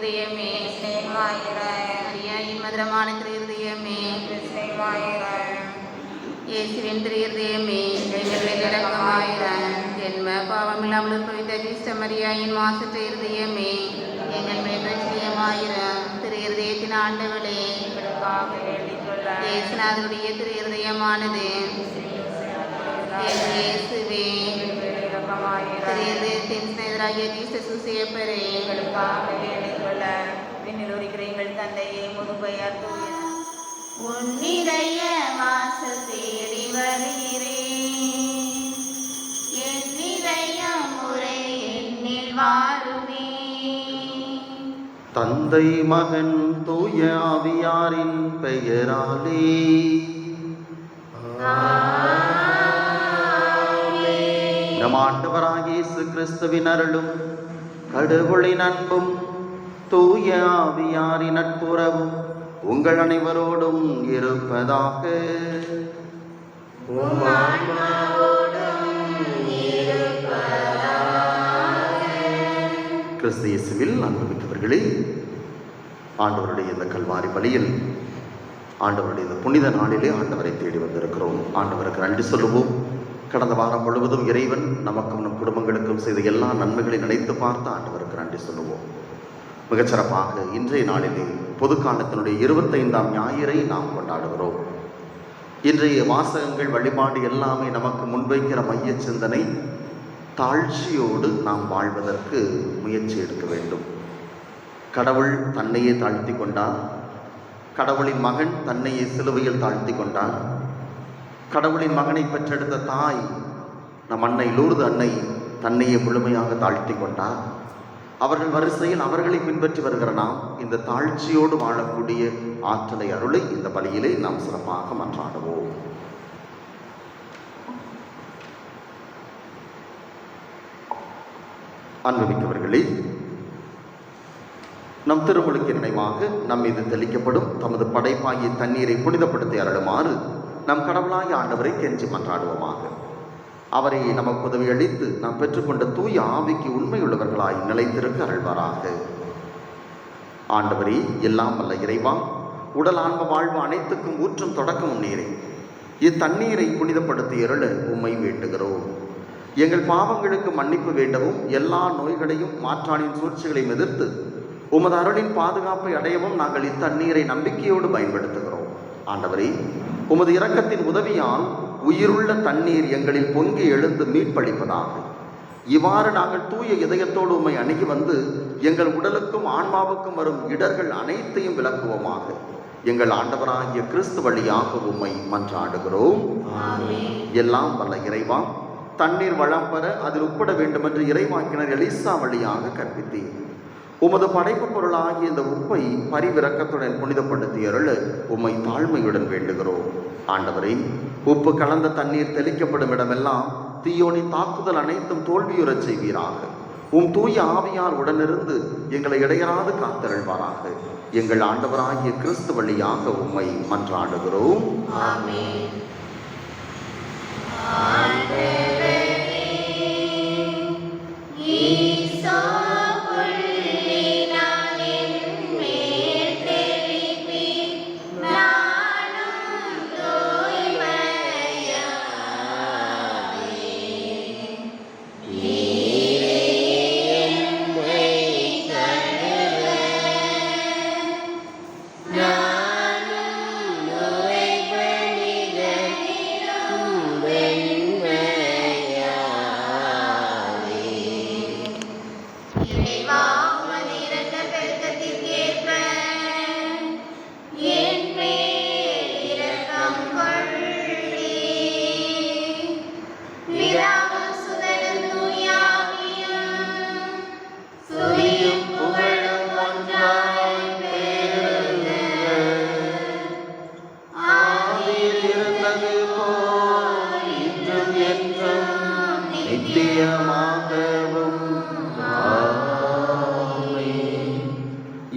இருதயமே மரியாயின் மதுரமான திரு இருதயமே இயேசுவின் திரு இருதயமே இரக்கமாயிரம் ஜென்ம பாவமில்லாமல் புரிந்த கிறிஸ்த மரியாயின் மாசற்ற இருதயமே எங்கள் மேல் ரட்சியமாயிரம் திரு இருதயத்தின் ஆண்டவளே இயேசுநாதருடைய திரு இருதயமானது இயேசுவே திரு இருதயத்தின் சிநேகராகிய கிறிஸ்த சுசேப்பரே எங்கள் தந்தையை முதுபெயர் உன்னிடைய வாசல் தேடி வருகிறேன் என்னிடைய முறை என்னில் வாருமே. தந்தை மகன் தூய ஆவியாரின் பெயராலே நம் ஆண்டவராகிய இயேசு கிறிஸ்துவின் அருளும் கடவுளின் அன்பும் தூய ஆவியாரின் நட்புறவும் உங்கள் அனைவரோடும் இருப்பதாக. கிறிஸ்து இயேசுவில் அன்புமிக்கவர்களே, ஆண்டவருடைய இந்த கல்வாரி பலியில், ஆண்டவருடைய இந்த புனித நாளிலே ஆண்டவரை தேடி வந்திருக்கிறோம். ஆண்டவருக்கு நன்றி சொல்லுவோம். கடந்த வாரம் முழுவதும் இறைவன் நமக்கும் நம் குடும்பங்களுக்கும் செய்த எல்லா நன்மைகளை நினைத்து பார்த்து ஆண்டவருக்கு நன்றி சொல்லுவோம். மிகச்சிறப்பாக இன்றைய நாளிலே பொதுக்காலத்தினுடைய 25ஆம் ஞாயிறை நாம் கொண்டாடுகிறோம். இன்றைய வாசகங்கள் வழிபாடு எல்லாமே நமக்கு முன்வைக்கிற மைய சிந்தனை, தாழ்ச்சியோடு நாம் வாழ்வதற்கு முயற்சி எடுக்க வேண்டும். கடவுள் தன்னையே தாழ்த்தி கொண்டார். கடவுளின் மகன் தன்னையே சிலுவையில் தாழ்த்தி கொண்டார். கடவுளின் மகனை பெற்றெடுத்த தாய் நம் அன்னை லூர்து அன்னை தன்னையே முழுமையாக தாழ்த்தி கொண்டார். அவர்கள் வரிசையில் அவர்களை பின்பற்றி வருகிற நாம் இந்த தாழ்ச்சியோடு வாழக்கூடிய ஆற்றலை, அருளை இந்த பலியிலே நாம் சிறப்பாக மன்றாடுவோம். அன்புமிக்கவர்களே, நம் திருமுழுக்கின் நினைவாக நம் மீது தெளிக்கப்படும் தமது படைப்பாகிய தண்ணீரை புனிதப்படுத்தி அருளுமாறு நம் கடவுளாய ஆண்டவரை கெஞ்சி மன்றாடுவோமாக. அவரை நமக்கு உதவி அளித்து நாம் பெற்றுக்கொண்ட தூய ஆவிக்கு உண்மையுள்ளவர்களாய் நிலைத்திருக்க அருள்வாராக. ஆண்டவரே, எல்லாம் வல்ல இறைவா, உடல் ஆன்ம வாழ்வு அனைத்துக்கும் ஊற்றும் தொடக்கமும் நீரே. இத்தண்ணீரை புனிதப்படுத்தி அருள உம்மை வேண்டுகிறோம். எங்கள் பாவங்களுக்கு மன்னிப்பு வேண்டவும், எல்லா நோய்களையும் மாற்றானின் சூழ்ச்சிகளையும் எதிர்த்து உமது அருளின் பாதுகாப்பை அடையவும் நாங்கள் இத்தண்ணீரை நம்பிக்கையோடு பயன்படுத்துகிறோம். ஆண்டவரே, உமது இரக்கத்தின் உதவியால் உயிருள்ள தண்ணீர் எங்களில் பொங்கி எழுந்து மீட்பளிப்பதாக. இவ்வாறு நாங்கள் தூய இதயத்தோடு உம்மை அணுகி வந்து எங்கள் உடலுக்கும் ஆன்மாவுக்கும் வரும் இடர்கள் அனைத்தையும் விளக்குவோமாக. எங்கள் ஆண்டவராகிய கிறிஸ்து வழியாக உம்மை மன்றாடுகிறோம். எல்லாம் வல்ல இறைவா, தண்ணீர் வளம் பெற அதில் உட்பட வேண்டுமென்று இறைவாக்கினர் எலிசா வழியாக கற்பித்தீர். உமது படைப்பு பொருளாகிய இந்த உப்பை பரிவிரக்கத்துடன் புனிதப்படுத்தி அருள உம்மை தாழ்மையுடன் வேண்டுகிறோம். ஆண்டவரே, உப்பு கலந்த தண்ணீர் தெளிக்கப்படும் இடமெல்லாம் தீயோனின் தாக்குதல் அனைத்தும் தோல்வியுறச் செய்வீராக. உம் தூய ஆவியார் உடனிருந்து எங்களை இடையராது காத்தருள்வாராக. எங்கள் ஆண்டவராகிய கிறிஸ்து வழியாக உம்மை மன்றாடுகிறோம்.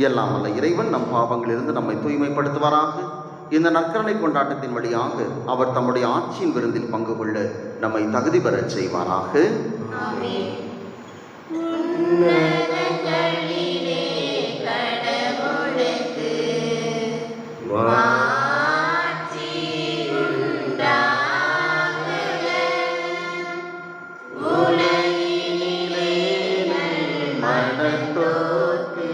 எல்லாம் வல்ல இறைவன் நம் பாவங்களிலிருந்து நம்மை தூய்மைப்படுத்துவாராக. இந்த நற்கருணை கொண்டாட்டத்தின் வழியாக அவர் தம்முடைய ஆட்சியின் விருந்தில் பங்கு கொள்ள நம்மை தகுதி பெறச் செய்வாராக. ஆமென். அறத்தோர்க்கு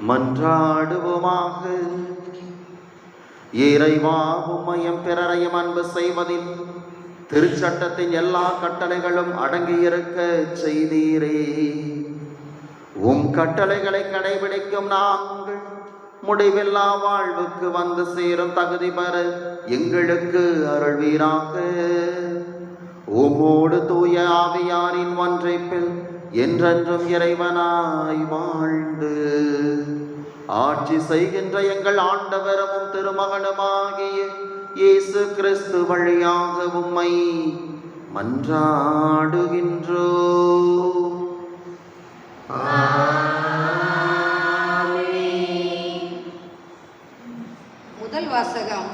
மன்றாடுவோமாக. இறைவா, உம்மையும் பிறரையும் அன்பு செய்வதில் திருச்சட்டத்தின் எல்லா கட்டளைகளும் அடங்கியிருக்க செய்தீரே. உம் கட்டளைகளை கடைபிடிக்கும் நாங்கள் முடிவில்லா வாழ்வுக்கு வந்து சேரும் தகுதி பெற எங்களுக்கு அருள்வீராக. உம்மோடு தூய ஆவியாரின் ஒன்றைப்பில் என்றென்றும் இறைவனாய் வாழ்ந்து ஆட்சி செய்கின்ற எங்கள் ஆண்டவரும் திருமகனுமாகிய இயேசு கிறிஸ்து வழியாக உம்மை மன்றாடுகின்றோ. முதல் வாசகம்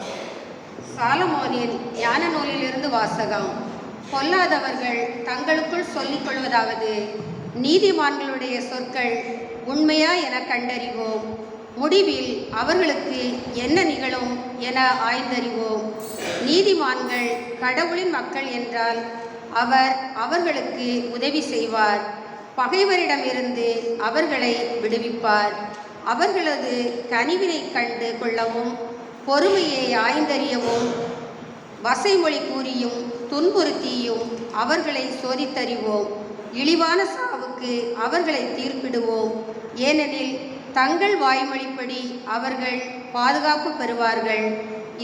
சாலமோனின் ஞான நூலிலிருந்து வாசகம். பொல்லாதவர்கள் தங்களுக்குள் சொல்லிக் கொள்வதாவது, நீதிமான்களுடைய சொற்கள் உண்மையா என கண்டறிவோம், முடிவில் அவர்களுக்கு என்ன நிகழும் என ஆய்ந்தறிவோம். நீதிமான்கள் கடவுளின் மக்கள் என்றால் அவர் அவர்களுக்கு உதவி செய்வார், பகைவரிடமிருந்து அவர்களை விடுவிப்பார். அவர்களது கனிவினை கண்டு கொள்ளவும் பொறுமையை ஆய்ந்தறியவும் வசைமொழி கூறியும் துன்புறுத்தியும் அவர்களை சோதித்தறிவோம். இழிவான சாவுக்கு அவர்களை தீர்ப்பிடுவோம், ஏனெனில் தங்கள் வாய்மொழிப்படி அவர்கள் பாதுகாப்பு பெறுவார்கள்.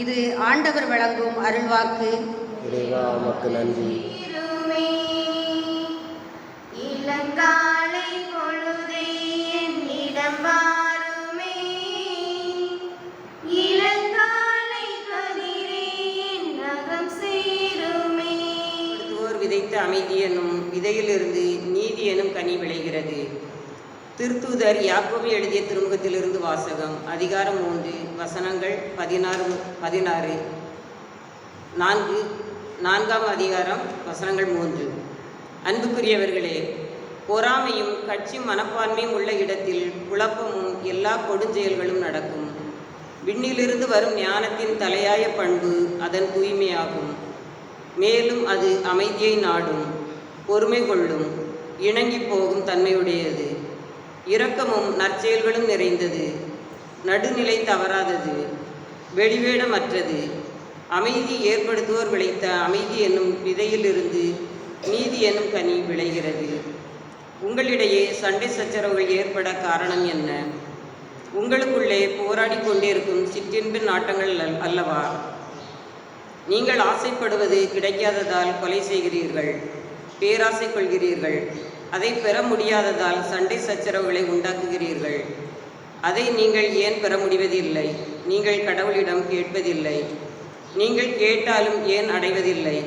இது ஆண்டவர் வழங்கும் அருள்வாக்கு. நன்றி. இளங்காலை பொழுதே என்னிடம் வாருமே, இளங்காலை அமைதி எனும் விதையிலிருந்து நீதி எனும் கனி விளைகிறது. திருத்தூதர் யாக்கோபு எழுதிய திருமுகத்திலிருந்து வாசகம். அதிகாரம் 3 வசனங்கள் 16 4ஆம் அதிகாரம் வசனங்கள் 3. அன்புக்குரியவர்களே, பொறாமையும் கட்சி மனப்பான்மையும் உள்ள இடத்தில் குழப்பமும் எல்லா கொடுஞ்செயல்களும் நடக்கும். விண்ணிலிருந்து வரும் ஞானத்தின் தலையாய பண்பு அதன் தூய்மையாகும். மேலும் அது அமைதியை நாடும், பொறுமை கொள்ளும், இணங்கி போகும் தன்மையுடையது, இரக்கமும் நற்செயல்களும் நிறைந்தது, நடுநிலை தவறாதது, வெளிவேடமற்றது. அமைதி ஏற்படுத்துவோர் விளைத்த அமைதி என்னும் விதையிலிருந்து நீதி என்னும் கனி விளைகிறது. உங்களிடையே சண்டை சச்சரவுகள் ஏற்பட காரணம் என்ன? உங்களுக்குள்ளே போராடி கொண்டிருக்கும் சிற்றின்ப நாட்டங்கள் அல்லவா? நீங்கள் ஆசைப்படுவது கிடைக்காததால் கொலை செய்கிறீர்கள், பேராசை கொள்கிறீர்கள். அதை பெற முடியாததால் சண்டை சச்சரவுகளை உண்டாக்குகிறீர்கள். அதை நீங்கள் ஏன் பெற முடிவதில்லை? நீங்கள் கடவுளிடம் கேட்பதில்லை. நீங்கள் கேட்டாலும் ஏன் அடைவதில்லை?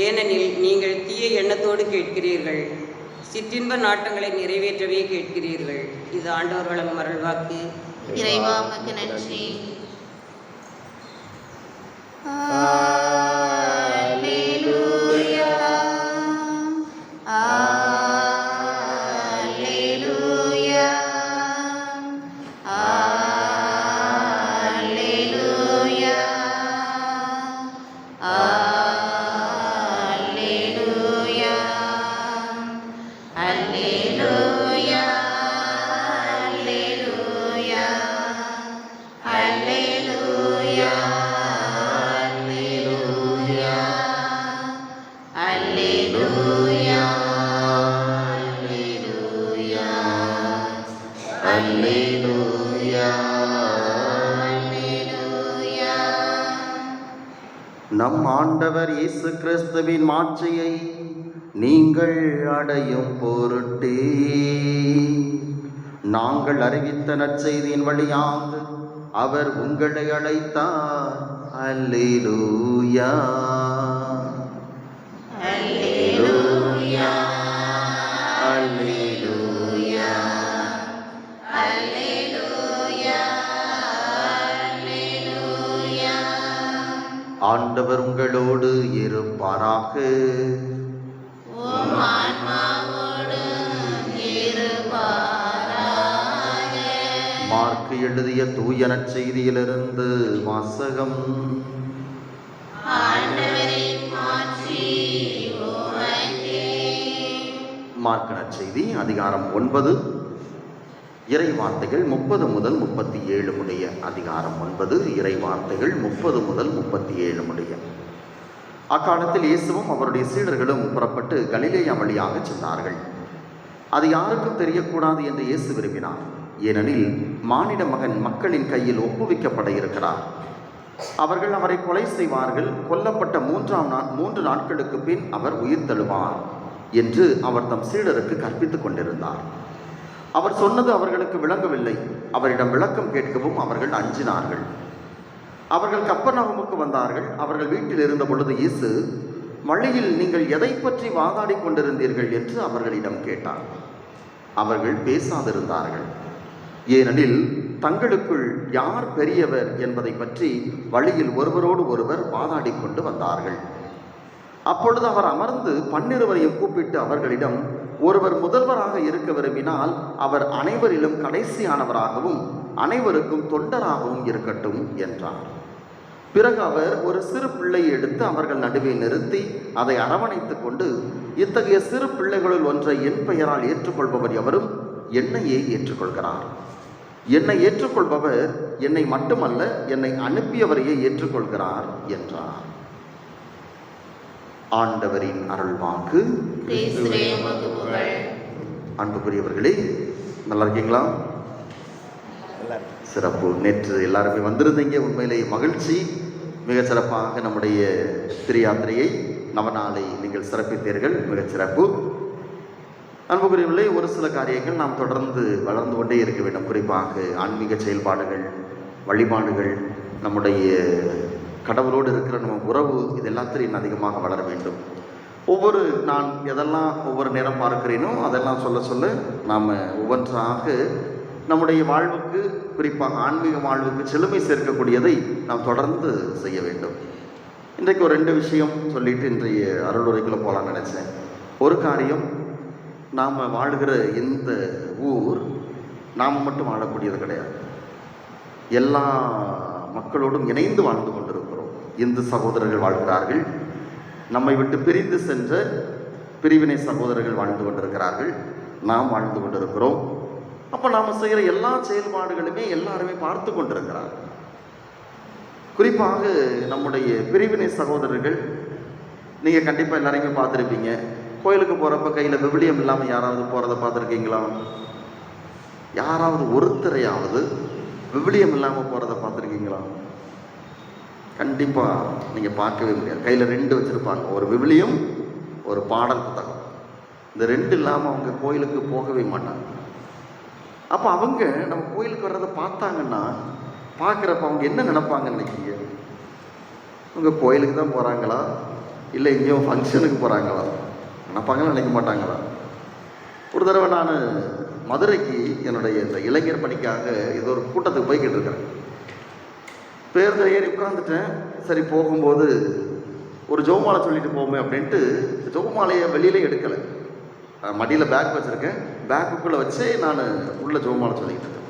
ஏனெனில் நீங்கள் தீய எண்ணத்தோடு கேட்கிறீர்கள், சிற்றின்ப நாட்டங்களை நிறைவேற்றவே கேட்கிறீர்கள். இது ஆண்டவர் வழங்கும் அருள்வாக்கு. இறைவா உமக்கு நன்றி. நம் ஆண்டவர் இயேசு கிறிஸ்துவின் மாட்சியை நீங்கள் அடையும் பொருட்டே நாங்கள் அறிவித்த நற்செய்தியின் வழியாக அவர் உங்களை அழைத்தார். அல்லேலூயா, அல்லேலூயா, அல்லேலூயா, அல்லேலூயா, அல்லேலூயா. ஆண்டவர் உங்களோடு இருப்பாராக. மார்க்கு எழுதிய தூய நற்செய்தியிலிருந்து வாசகம். மார்க்கு நற்செய்தி அதிகாரம் 9 இறை வார்த்தைகள் 30 முதல் 37 முடிய. அதிகாரம் 9 இறை வார்த்தைகள் 30 முதல் 37 முடிய. அக்காலத்தில் இயேசுவும் அவருடைய சீடர்களும் புறப்பட்டு கலிலேயா வழியாக சென்றார்கள். அது யாருக்கும் தெரியக்கூடாது என்று இயேசு விரும்பினார். ஏனெனில் மானிட மகன் மக்களின் கையில் ஒப்புவிக்கப்பட இருக்கிறார். அவர்கள் அவரை கொலை செய்வார்கள். கொல்லப்பட்ட 3 நாட்களுக்கு பின் அவர் உயிர் தழுவார் என்று அவர் தம் சீடருக்கு கற்பித்துக் கொண்டிருந்தார். அவர் சொன்னது அவர்களுக்கு விளங்கவில்லை. அவரிடம் விளக்கம் கேட்கவும் அவர்கள் அஞ்சினார்கள். அவர்கள் கப்பர்நகமுக்கு வந்தார்கள். அவர்கள் வீட்டில் இருந்த பொழுது இயேசு, வழியில் நீங்கள் எதை பற்றி வாதாடி கொண்டிருந்தீர்கள் என்று அவர்களிடம் கேட்டார். அவர்கள் பேசாதிருந்தார்கள். ஏனெனில் தங்களுக்குள் யார் பெரியவர் என்பதை பற்றி வழியில் ஒருவரோடு ஒருவர் வாதாடி கொண்டு வந்தார்கள். அப்பொழுது அவர் அமர்ந்து 12 கூப்பிட்டு அவர்களிடம், ஒருவர் முதல்வராக இருக்க விரும்பினால் அவர் அனைவரிலும் கடைசியானவராகவும் அனைவருக்கும் தொண்டராகவும் இருக்கட்டும் என்றார். பிறகு அவர் ஒரு சிறு பிள்ளையை எடுத்து அவர்கள் நடுவே நிறுத்தி அதை அரவணைத்துக் கொண்டு, இத்தகைய சிறு பிள்ளைகளுள் ஒன்றை என் பெயரால் ஏற்றுக்கொள்பவர் எவரும் என்னையே ஏற்றுக்கொள்கிறார். என்னை ஏற்றுக்கொள்பவர் என்னை மட்டுமல்ல, என்னை அனுப்பியவரையே ஏற்றுக்கொள்கிறார் என்றார். ஆண்டவரின் அருள்வாக்கு. அன்புக்குரியவர்களே, நல்லா இருக்கீங்களா? சிறப்பு. நேற்று எல்லாருமே வந்திருந்தீங்க. உண்மையிலேயே மகிழ்ச்சி. மிக சிறப்பாக நம்முடைய திருயாத்திரையை நவநாளை நீங்கள் சிறப்பித்தீர்கள். மிகச்சிறப்பு. அன்புக்குரியவர்களே, ஒரு சில காரியங்கள் நாம் தொடர்ந்து வளர்ந்து கொண்டே இருக்க வேண்டும். குறிப்பாக ஆன்மீக செயல்பாடுகள், வழிபாடுகள், நம்முடைய கடவுளோடு இருக்கிற நம்ம உறவு, இது எல்லாத்திலையும் அதிகமாக வளர வேண்டும். நான் எதெல்லாம் ஒவ்வொரு நேரம் பார்க்கிறேனோ அதெல்லாம் சொல்ல சொல்ல நாம் ஒவ்வொன்றாக நம்முடைய வாழ்வுக்கு, குறிப்பாக ஆன்மீக வாழ்வுக்கு செழுமை சேர்க்கக்கூடியதை நாம் தொடர்ந்து செய்ய வேண்டும். இன்றைக்கு ஒரு 2 விஷயம் சொல்லிட்டு இன்றைய அருளுரைக்குள்ளே போகலான்னு நினச்சேன். ஒரு காரியம், நாம் வாழ்கிற இந்த ஊர் நாம் மட்டும் வாழக்கூடியது கிடையாது. எல்லா மக்களோடும் இணைந்து வாழ்ந்து கொண்டிருக்கிறோம். இந்து சகோதரர்கள் வாழ்கிறார்கள், நம்மை விட்டு பிரிந்து சென்ற பிரிவினை சகோதரர்கள் வாழ்ந்து கொண்டிருக்கிறார்கள், நாம் வாழ்ந்து கொண்டிருக்கிறோம். அப்போ நாம் செய்கிற எல்லா செயல்பாடுகளுமே எல்லாருமே பார்த்து கொண்டிருக்கிறார்கள். குறிப்பாக நம்முடைய பிரிவினை சகோதரர்கள், நீங்கள் கண்டிப்பாக எல்லாரையுமே பார்த்துருப்பீங்க. கோயிலுக்கு போகிறப்ப கையில் விவிலியம் இல்லாமல் யாராவது போகிறத பார்த்துருக்கீங்களா? யாராவது ஒருத்தரையாவது விவிலியம் இல்லாமல் போகிறத பார்த்துருக்கீங்களா? கண்டிப்பாக நீங்கள் பார்க்கவே முடியாது. கையில் 2 வச்சுருப்பாங்க, ஒரு விவிலியம், ஒரு பாடல் புத்தகம். இந்த 2 இல்லாமல் அவங்க கோயிலுக்கு போகவே மாட்டாங்க. அப்போ அவங்க நம்ம கோயிலுக்கு வர்றதை பார்த்தாங்கன்னா, பார்க்குறப்ப அவங்க என்ன நினைப்பாங்கன்னு நினைக்கிறீங்க? அவங்க கோயிலுக்கு தான் போகிறாங்களா, இல்லை எங்கேயோ ஃபங்க்ஷனுக்கு போகிறாங்களா நினைப்பாங்கன்னு நினைக்க மாட்டாங்களா? ஒரு தடவை நான் மதுரைக்கு என்னுடைய இந்த இளைஞர் பணிக்காக ஏதோ ஒரு கூட்டத்துக்கு போய்கிட்டு இருக்கிறேன். பேருந்தில் ஏறி உட்காந்துட்டேன். சரி, போகும்போது ஒரு ஜெபமாலை சொல்லிட்டு போவோமே அப்படின்ட்டு ஜெபமாலையை வெளியிலே எடுக்கலை. மடியில் பேக் வச்சுருக்கேன், பேக்குக்குள்ளே வச்சு நான் உள்ள ஜெபமாலை சொல்லிக்கிட்டு இருக்கேன்.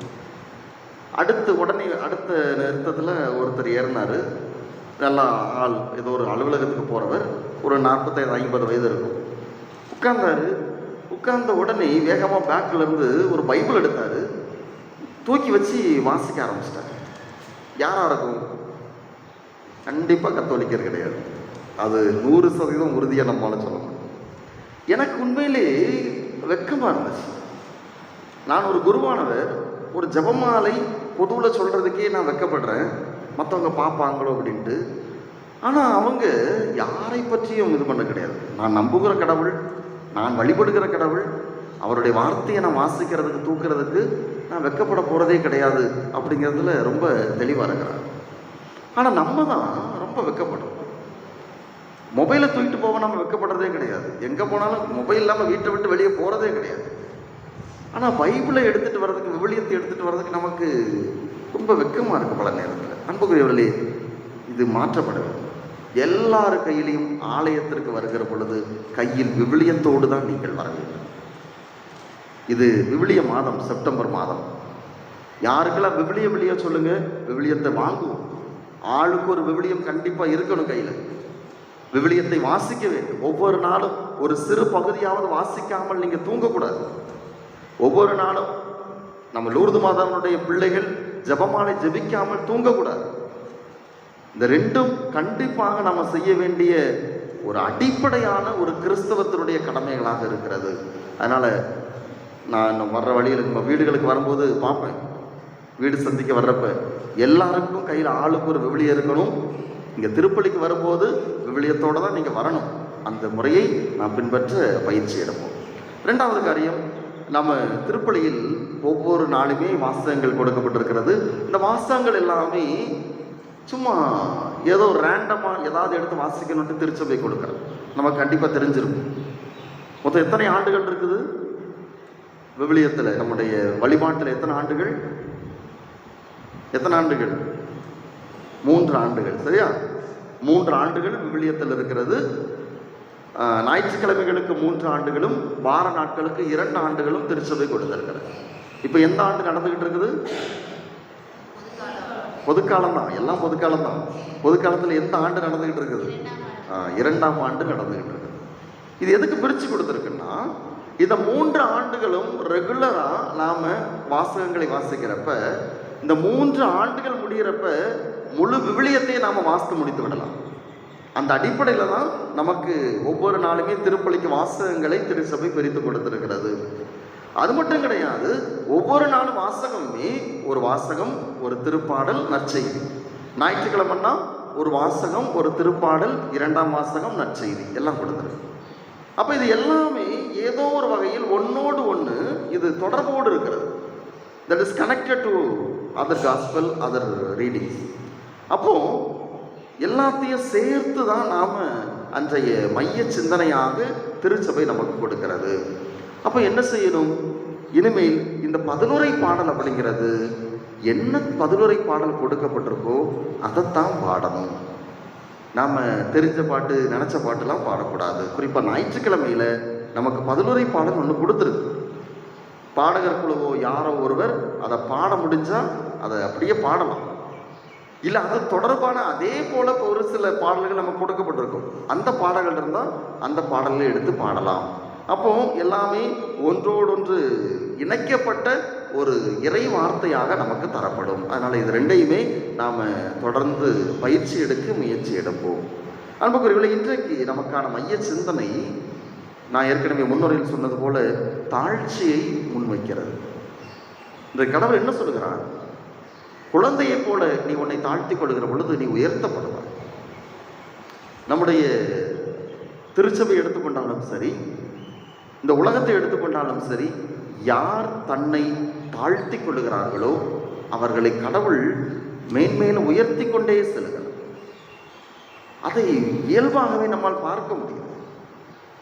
அடுத்த நிறுத்தத்தில் ஒருத்தர் ஏறினார். நல்லா ஆள், ஏதோ ஒரு அலுவலகத்துக்கு போகிறவர், ஒரு 45-50 வயது இருக்கும். உட்கார்ந்த உடனே வேகமாக பேக்கிலேருந்து ஒரு பைபிள் எடுத்தார், தூக்கி வச்சு வாசிக்க ஆரம்பிச்சிட்டார். யாராக இருக்கும்? கண்டிப்பாக கத்தோலிக்கர் கிடையாது. அது 100% உறுதியாக நம்மளால சொல்ல முடியும். எனக்கு உண்மையிலே வெட்கமாக இருந்துச்சு. நான் ஒரு குருவானவர், ஒரு ஜெபமாலை பொதுவில் சொல்கிறதுக்கே நான் வெட்கப்படுறேன், மற்றவங்க பார்ப்பாங்களோ அப்படின்ட்டு. ஆனால் அவங்க யாரை பற்றியும் இது பண்ண கிடையாது. நான் நம்புகிற கடவுள், நான் வழிபடுகிற கடவுள், அவருடைய வார்த்தையை நான் வாசிக்கிறதுக்கு, தூக்கிறதுக்கு நான் வெட்கப்பட போகிறதே கிடையாது அப்படிங்கிறதுல ரொம்ப தெளிவாக இருக்கிறார். ஆனால் நம்ம தான் ரொம்ப வெட்கப்படுறோம். மொபைலை தூக்கிட்டு போக நம்ம வெட்கப்படுறதே கிடையாது. எங்கே போனாலும் மொபைல் இல்லாமல் வீட்டை விட்டு வெளியே போகிறதே கிடையாது. ஆனால் பைபிளை எடுத்துகிட்டு வர்றதுக்கு, விவிலியத்தை எடுத்துகிட்டு வர்றதுக்கு நமக்கு ரொம்ப வெட்கமாக இருக்குது பல நேரத்தில். அன்புக்குரியவர்களே, இது மாற்றப்பட வேண்டும். எல்லார் கையிலையும் ஆலயத்திற்கு வருகிற பொழுது கையில் விவிலியத்தோடு தான் நீங்கள் வர வேண்டும். இது விவிலிய மாதம், செப்டம்பர் மாதம். யாருக்கெல்லாம் விவிலியம் சொல்லுங்கள், விவிலியத்தை வாங்குவோம். ஆளுக்கு ஒரு விவிலியம் கண்டிப்பாக இருக்கணும் கையில். விவிலியத்தை வாசிக்க வேண்டும். ஒவ்வொரு நாளும் ஒரு சிறு பகுதியாவது வாசிக்காமல் நீங்கள் தூங்கக்கூடாது. ஒவ்வொரு நாளும் நம்ம லூர்து மாதாவினுடைய பிள்ளைகள் ஜெபமாலை ஜெபிக்காமல் தூங்கக்கூடாது. இந்த 2ம் கண்டிப்பாக நம்ம செய்ய வேண்டிய ஒரு அடிப்படையான ஒரு கிறிஸ்தவத்தினுடைய கடமைகளாக இருக்கிறது. அதனால் நான் வர்ற வழியில் நம்ம வீடுகளுக்கு வரும்போது பார்ப்பேன், வீடு சந்திக்க வர்றப்ப எல்லாருக்கும் கையில் ஆளுக்கு ஒரு விவிலியம் இருக்கணும். இங்கே திருப்பலிக்கு வரும்போது விவிலியத்தோடு தான் நீங்கள் வரணும். அந்த முறையை நாம் பின்பற்ற பயிற்சி எடுப்போம். 2வது காரியம், நம்ம திருப்பலியில் ஒவ்வொரு நாளுமே வாசகங்கள் கொடுக்கப்பட்டிருக்கிறது. இந்த வாசகங்கள் எல்லாமே சும்மா ஏதோ ரேண்டமாக ஏதாவது எடுத்து வாசிக்கணும்ட்டு திருச்சபை கொடுக்குறோம். நமக்கு கண்டிப்பாக தெரிஞ்சிருக்கும். மொத்தம் எத்தனை ஆண்டுகள் இருக்குது விவிலியத்தில்? நம்முடைய வழிபாட்டில் எத்தனை ஆண்டுகள்? 3 ஆண்டுகள். சரியா? 3 ஆண்டுகள் விவிலியத்தில் இருக்கிறது. ஞாயிற்றுக்கிழமைகளுக்கு 3 ஆண்டுகளும், வார நாட்களுக்கு 2 ஆண்டுகளும் திருச்சபை கொடுத்திருக்கிறது. இப்போ எந்த ஆண்டு நடந்துகிட்டு இருக்குது? பொதுக்காலம் தான். எல்லாம் பொதுக்காலம் தான். பொதுக்காலத்தில் எந்த ஆண்டு நடந்துகிட்டு இருக்குது? 2ஆம் ஆண்டு நடந்துகிட்டு இருக்குது. இது எதுக்கு பிரித்து கொடுத்துருக்குன்னா, இந்த 3 ஆண்டுகளும் ரெகுலராக நாம் வாசகங்களை வாசிக்கிறப்ப, இந்த 3 ஆண்டுகள் முடிகிறப்ப முழு விவிலியத்தை நாம் வாசித்து முடித்து விடலாம். அந்த அடிப்படையில் தான் நமக்கு ஒவ்வொரு நாளுமே திருப்பலிக்கு வாசகங்களை திருச்சபை பிரித்து கொடுத்திருக்கிறது. அது மட்டும் கிடையாது, ஒவ்வொரு நாளும் வாசகமே ஒரு வாசகம், ஒரு திருப்பாடல், நற்செய்தி. ஞாயிற்றுக்கிழமைன்னா ஒரு வாசகம், ஒரு திருப்பாடல், 2ஆம் வாசகம், நற்செய்தி எல்லாம் கொடுத்துருக்கு. அப்போ இது எல்லாமே ஏதோ ஒரு வகையில் ஒன்னோடு ஒன்று இது தொடர்போடு இருக்கிறது. That is connected to other gospel, other readings. அப்போது எல்லாத்தையும் சேர்த்து தான் நாம் அன்றைய மைய சிந்தனையாக திருச்சபை நமக்கு கொடுக்கிறது. அப்போ என்ன செய்யணும்? இனிமேல் இந்த 11 பாடல் அப்படிங்கிறது என்ன 11 பாடல் கொடுக்கப்பட்டிருக்கோ அதைத்தான் பாடணும். நாம் தெரிஞ்ச பாட்டு நினச்ச பாட்டுலாம் பாடக்கூடாது. குறிப்பாக ஞாயிற்றுக்கிழமையில் நமக்கு 11 பாடல் ஒன்று கொடுத்துருக்கு. பாடகர் குழுவோ யாரோ ஒருவர் அதை பாட முடிஞ்சால் அதை அப்படியே பாடலாம். இல்லை அது தொடர்பான அதே போல் ஒரு சில பாடல்கள் நமக்கு கொடுக்கப்பட்டிருக்கும். அந்த பாடல்கள் இருந்தால் அந்த பாடல்களை எடுத்து பாடலாம். அப்போ எல்லாமே ஒன்றோடொன்று இணைக்கப்பட்ட ஒரு இறை வார்த்தையாக நமக்கு தரப்படும். அதனால் இது ரெண்டையுமே நாம் தொடர்ந்து பயிற்சி எடுக்க முயற்சி எடுப்போம். அன்புக்குரியவர்களே, இன்றைக்கு நமக்கான மைய சிந்தனை நான் ஏற்கனவே முன்னுரையில் சொன்னது போல தாழ்ச்சியை முன்வைக்கிறது. இந்த கடவுள் என்ன சொல்கிறார்? குழந்தையைப் போல நீ உன்னை தாழ்த்தி கொள்கிற பொழுது நீ உயர்த்தப்படுவாய். நம்முடைய திருச்சபை எடுத்துக்கொண்டாலும் சரி, இந்த உலகத்தை எடுத்துக்கொண்டாலும் சரி, யார் தன்னை தாழ்த்தி கொள்கிறார்களோ அவர்களை கடவுள் மேன்மேலும் உயர்த்தி கொண்டே செல்கிறார். அதை இயல்பாகவே நம்மால் பார்க்க முடியும்.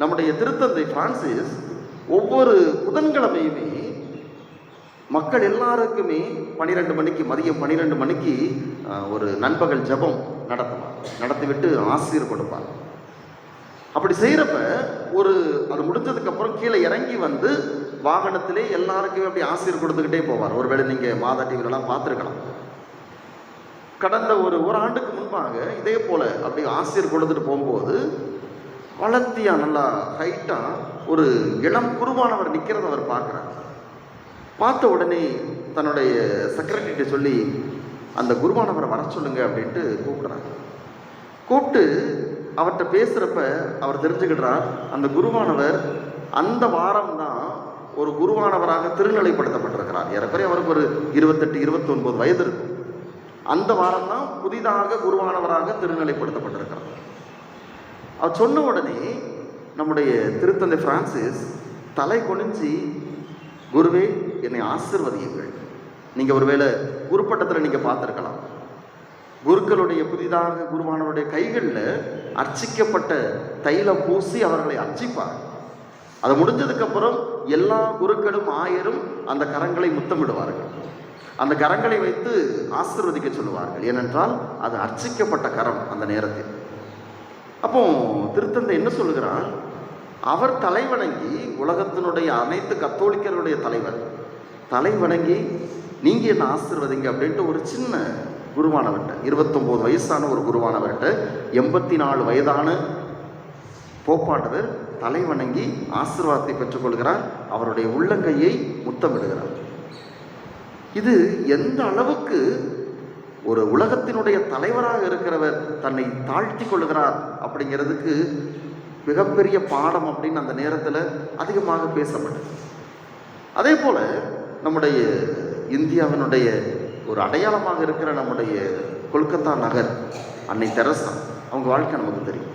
நம்முடைய திருத்தந்தை பிரான்சிஸ் ஒவ்வொரு புதன்கிழமையுமே மக்கள் எல்லாருக்குமே 12 மணிக்கு, மதியம் 12 மணிக்கு ஒரு நண்பகல் ஜெபம் நடத்துவார். நடத்திவிட்டு ஆசிரியர் கொடுப்பார். அப்படி செய்கிறப்ப அது முடிஞ்சதுக்கப்புறம் கீழே இறங்கி வந்து வாகனத்திலே எல்லாருக்குமே அப்படி ஆசிரியர் கொடுத்துக்கிட்டே போவார். ஒருவேளை நீங்கள் மாதா டிவிலெலாம் பார்த்துருக்கலாம். கடந்த ஒரு ஆண்டுக்கு முன்பாக இதே போல் அப்படி ஆசிரியர் கொடுத்துட்டு போகும்போது வளர்த்தியா நல்லா ஹைட்டாக ஒரு இளம் குருவானவர் நிற்கிறத அவர் பார்க்குறார். பார்த்த உடனே தன்னுடைய செக்ரட்டரிகிட்ட சொல்லி அந்த குருவானவரை வர சொல்லுங்க அப்படின்ட்டு கூப்பிட்றாங்க. கூப்பிட்டு அவர்கிட்ட பேசுகிறப்ப அவர் தெரிஞ்சுக்கிட்டார், அந்த குருவானவர் அந்த வாரம் தான் ஒரு குருவானவராக திருநிலைப்படுத்தப்பட்டிருக்கிறார். ஏறக்குறைய அவருக்கு ஒரு 28-29 வயது இருக்கும். அந்த வாரம் தான் புதிதாக குருவானவராக திருநிலைப்படுத்தப்பட்டிருக்கிறார். அவர் சொன்ன உடனே நம்முடைய திருத்தந்தை பிரான்சிஸ் தலை குனிஞ்சி, குருவே என்னை ஆசிர்வதியுங்கள். நீங்கள் ஒருவேளை குருப்பட்டத்தில் நீங்கள் பார்த்துருக்கலாம். குருக்களுடைய புதிதாக குருவானவருடைய கைகளில் அர்ச்சிக்கப்பட்ட தைலம் பூசி அவர்களை அர்ச்சிப்பார். அது முடிஞ்சதுக்கப்புறம் எல்லா குருக்களும் ஆயரும் அந்த கரங்களை முத்தமிடுவார்கள். அந்த கரங்களை வைத்து ஆசீர்வதிக்க சொல்லுவார்கள். ஏனென்றால் அது அர்ச்சிக்கப்பட்ட கரம் அந்த நேரத்தில். அப்போ திருத்தந்தை என்ன சொல்லுகிறார்? அவர் தலைவணங்கி, உலகத்தினுடைய அனைத்து கத்தோலிக்கர்களுடைய தலை வணங்கி நீங்கள் என்ன ஆசீர்வதிங்க அப்படின்ட்டு ஒரு சின்ன குருவானவர்கிட்ட, 29 வயசான ஒரு குருவானவர்கிட்ட 84 வயதான போப்பாண்டவர் தலை வணங்கி ஆசீர்வாதத்தை பெற்றுக்கொள்கிறார். அவருடைய உள்ளங்கையை முத்தமிடுகிறார். இது எந்த அளவுக்கு ஒரு உலகத்தினுடைய தலைவராக இருக்கிறவர் தன்னை தாழ்த்தி கொள்கிறார் அப்படிங்கிறதுக்கு மிகப்பெரிய பாடம் அப்படின்னு அந்த நேரத்தில் அதிகமாக பேசப்பட்டது. அதே போல் நம்முடைய இந்தியாவினுடைய ஒரு அடையாளமாக இருக்கிற நம்முடைய கொல்கத்தா நகர் அன்னை தெரசா, அவங்க வாழ்க்கை நமக்கு தெரியும்.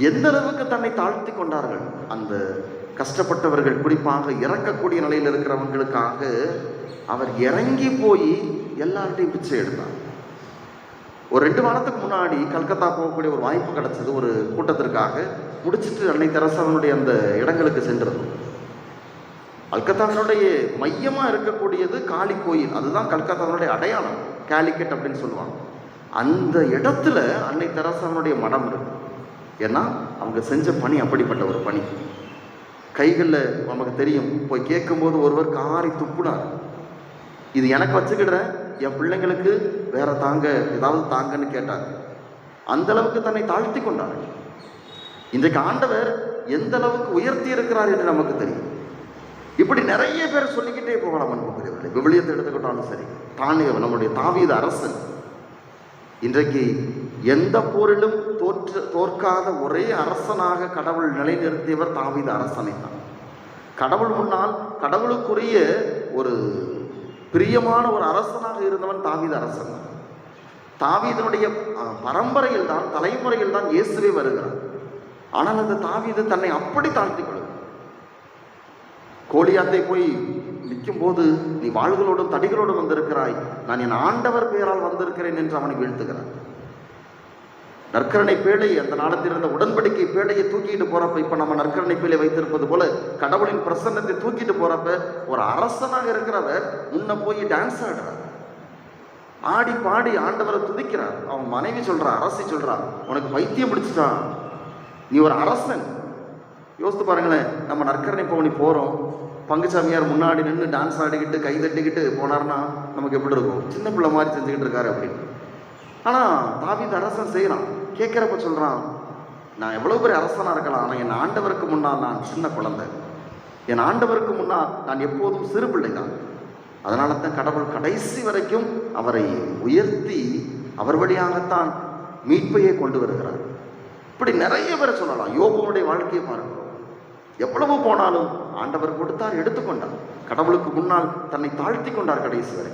எந்த அளவுக்கு தன்னை தாழ்த்தி கொண்டார்கள். அந்த கஷ்டப்பட்டவர்கள், குறிப்பாக இறக்கக்கூடிய நிலையில் இருக்கிறவங்களுக்காக அவர் இறங்கி போய் எல்லார்ட்டையும் பிச்சை எடுத்தார். ஒரு 2 வாரத்துக்கு முன்னாடி கல்கத்தா போகக்கூடிய ஒரு வாய்ப்பு கிடச்சது. ஒரு கூட்டத்திற்காக முடிச்சுட்டு அன்னை தெரசாவினுடைய அந்த இடங்களுக்கு சென்றிருந்தோம். கல்கத்தாவினுடைய மையமாக இருக்கக்கூடியது காளி கோயில். அதுதான் கல்கத்தாவினுடைய அடையாளம், கேலிக்கட் அப்படின்னு சொல்லுவாங்க. அந்த இடத்துல அன்னை தெரசாவினுடைய மடம் இருக்கு. ஏன்னா அவங்க செஞ்ச பணி அப்படிப்பட்ட ஒரு பணி. கைகளில் நமக்கு தெரியும், போய் கேட்கும்போது ஒருவர் காரி துப்புனார். இது எனக்கு வச்சுக்கிடுறேன், என் பிள்ளைங்களுக்கு வேற தாங்க, ஏதாவது தாங்கன்னு கேட்டார். அந்த அளவுக்கு தன்னை தாழ்த்தி கொண்டார். இன்றைக்கு ஆண்டவர் எந்த அளவுக்கு உயர்த்தி இருக்கிறார் என்று நமக்கு தெரியும். இப்படி நிறைய பேர் சொல்லிக்கிட்டே போகலாம் அன்புக்குரியவர்களே. விவிலியத்தை எடுத்துக்கிட்டாலும் சரி, நம்முடைய தாவீது அரசன் இன்றைக்கு எந்த போரிலும் தோற்காத ஒரே அரசனாக கடவுள் நிலைநிறுத்தியவர் தாவீது அரசனை தான். கடவுள் முன்னால் கடவுளுக்குரிய ஒரு பிரியமான ஒரு அரசனாக இருந்தவன் தாவீது அரசன். தாவீதனுடைய பரம்பரையில் தான், தலைமுறையில் தான் இயேசுவே வருகிறார். ஆனால் அந்த தாவீது தன்னை அப்படி தாழ்த்தி கொள்கிறார். கோலியாத்தை போய் நிற்கும் போது, நீ வாள்களோடும் தடிகளோடும் வந்திருக்கிறாய், நான் என் ஆண்டவர் பெயரால் வந்திருக்கிறேன் என்று அவனை வீழ்த்துகிறார். நற்கரணை பேழை அந்த நாளத்தில் இருந்த உடன்படிக்கை பேழையை தூக்கிட்டு போறப்ப, இப்ப நம்ம நற்கரணை பேழை வைத்திருப்பது போல கடவுளின் பிரசன்னத்தை தூக்கிட்டு போறப்ப ஒரு அரசனாக இருக்கிறவர் முன்ன போய் டான்ஸ் ஆடுறார், ஆடி பாடி ஆண்டவரை துதிக்கிறார். அவன் மனைவி சொல்றா, அரசி சொல்றா, உனக்கு பைத்தியம் பிடிச்சிட்டான், நீ ஒரு அரசன். யோசித்து பாருங்களேன், நம்ம நற்கரணை பவனி போறோம், பங்குச்சாமியார் முன்னாடி நின்று டான்ஸ் ஆடிக்கிட்டு கை தட்டிக்கிட்டு போனார்னா நமக்கு எப்படி இருக்கும்? சின்ன பிள்ளை மாதிரி செஞ்சுக்கிட்டு இருக்காரு அப்படின்னு. ஆனால் தாவீது அரசன் செய்கிறான். கேட்குறப்ப சொல்கிறான், நான் எவ்வளோ பெரிய அரசனாக இருக்கலாம், ஆனால் என் ஆண்டவருக்கு முன்னால் நான் சின்ன குழந்தை, என் ஆண்டவருக்கு முன்னால் நான் எப்போதும் சிறு பிள்ளை தான். அதனால தான் கடவுள் கடைசி வரைக்கும் அவரை உயர்த்தி அவர் வழியாகத்தான் மீட்பையே கொண்டு வருகிறார். இப்படி நிறைய பேரை சொல்லலாம். யோபுனுடைய வாழ்க்கையை பார்க்கிறோம். எவ்வளவு போனாலும் ஆண்டவர் கொடுத்தார், எடுத்துக்கொண்டார். கடவுளுக்கு முன்னால் தன்னை தாழ்த்தி கொண்டார் கடைசி வரை.